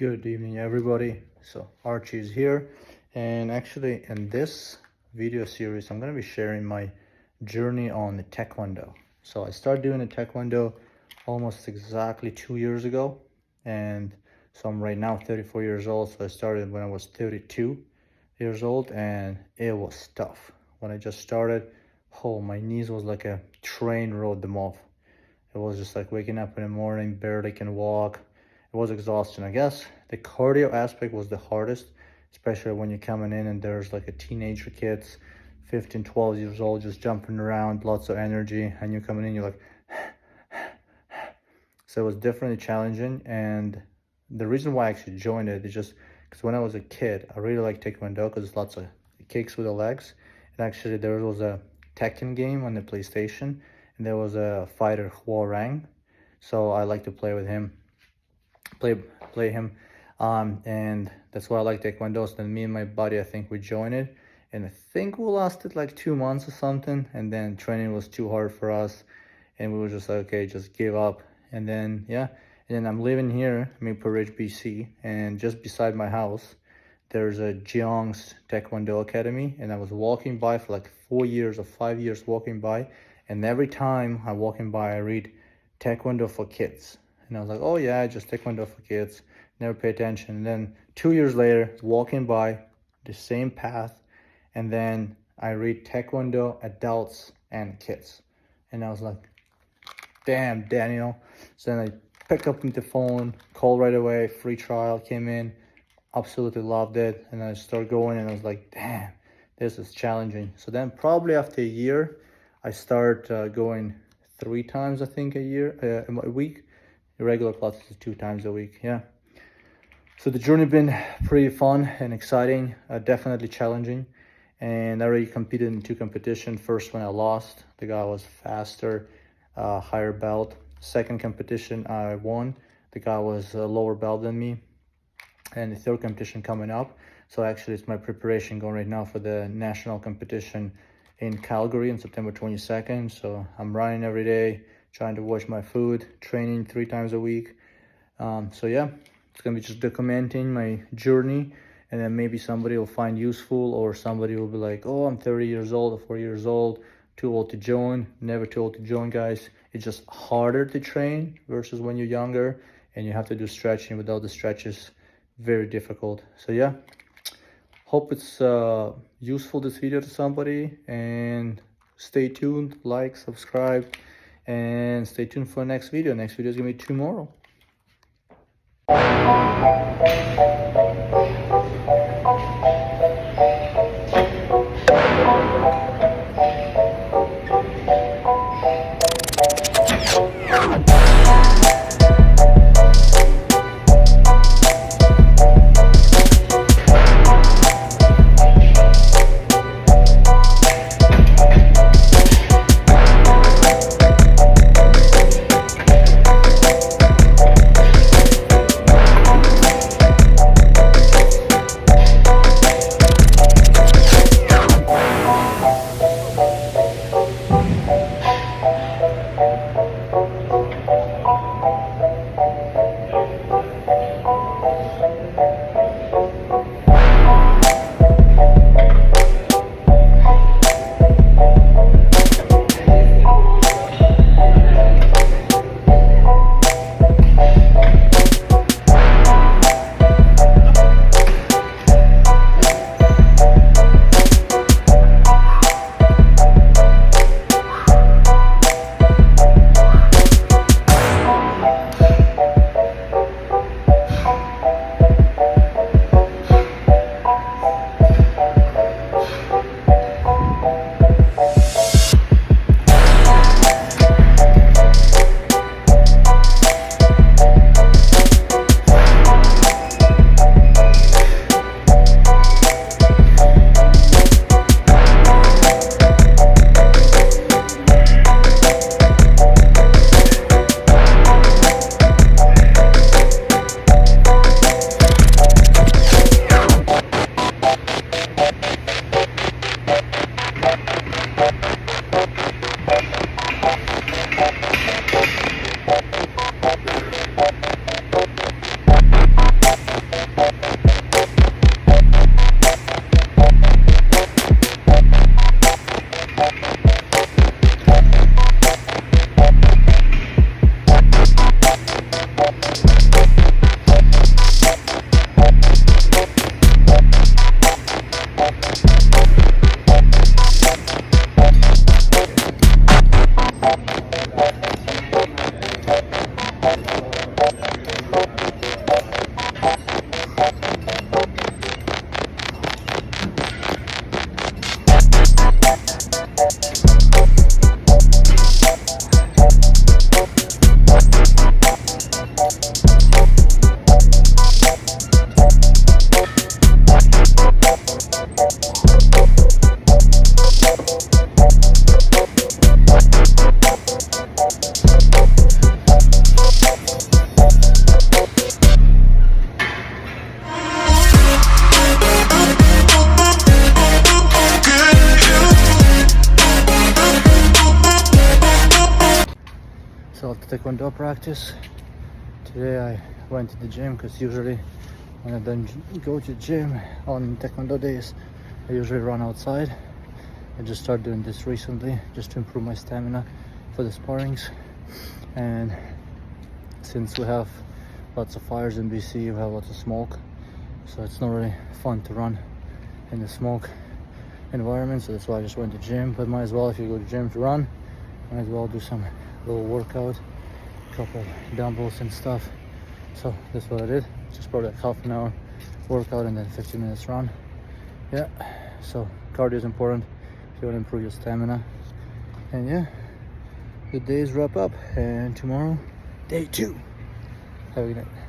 Good evening, everybody. So Archie is here, and actually in this video series I'm going to be sharing my journey on the Taekwondo. So I started doing the Taekwondo almost exactly 2 years ago, and so I'm right now 34 years old. So I started when I was 32 years old, and it was tough. When I just started, my knees was like a train rode them off. It was just like waking up in the morning, barely can walk. It was exhausting. I guess the cardio aspect was the hardest, especially when you're coming in and there's like a teenager kids, 15, 12 years old, just jumping around, lots of energy, and you're coming in, you're like, so it was definitely challenging. And the reason why I actually joined it is just because when I was a kid, I really liked Taekwondo because it's lots of kicks with the legs. And actually there was a Tekken game on the PlayStation, and there was a fighter, Rang. So I like to play with him. Play him, and that's why I like Taekwondo. So then me and my buddy, I think we joined it, and I think we lasted like 2 months or something, and then training was too hard for us, and we were just like, okay, just give up. And then I'm living here, Maple Ridge, BC, and just beside my house there's a Jeong's Taekwondo Academy, and I was walking by for like 4 years or 5 years walking by, and every time I walking by I read Taekwondo for kids. And I was like, oh yeah, just Taekwondo for kids, never pay attention. And then 2 years later, walking by the same path, and then I read Taekwondo adults and kids. And I was like, damn, Daniel. So then I picked up the phone, called right away, free trial came in, absolutely loved it. And I started going, and I was like, damn, this is challenging. So then probably after a year, I start going 3 times, I think, a week. Regular classes is 2 times a week. Yeah, so the journey been pretty fun and exciting, definitely challenging. And I already competed in 2 competitions. First one I lost, the guy was faster, higher belt. Second competition I won, the guy was a lower belt than me. And the third competition coming up, so actually it's my preparation going right now for the national competition in Calgary on September 22nd. So I'm running every day, trying to watch my food, training 3 times a week. So yeah, it's gonna be just documenting my journey, and then maybe somebody will find useful, or somebody will be like, oh, I'm 30 years old or 40 years old, too old to join. Never too old to join, guys. It's just harder to train versus when you're younger, and you have to do stretching. Without the stretches, very difficult. So yeah, hope it's useful, this video, to somebody, and stay tuned, like, subscribe, and stay tuned for the next video. Next video is gonna be tomorrow. Taekwondo practice. Today I went to the gym because usually when I don't go to the gym on Taekwondo days, I usually run outside. I just started doing this recently just to improve my stamina for the sparrings. And since we have lots of fires in BC, we have lots of smoke, so it's not really fun to run in the smoke environment, so that's why I just went to gym. But might as well, if you go to gym to run, might as well do some little workout, couple dumbbells and stuff. So that's what I did, just probably like half an hour workout and then 15 minutes run. Yeah, so cardio is important if you want to improve your stamina. And yeah, the days wrap up, and tomorrow day 2. Have a good night.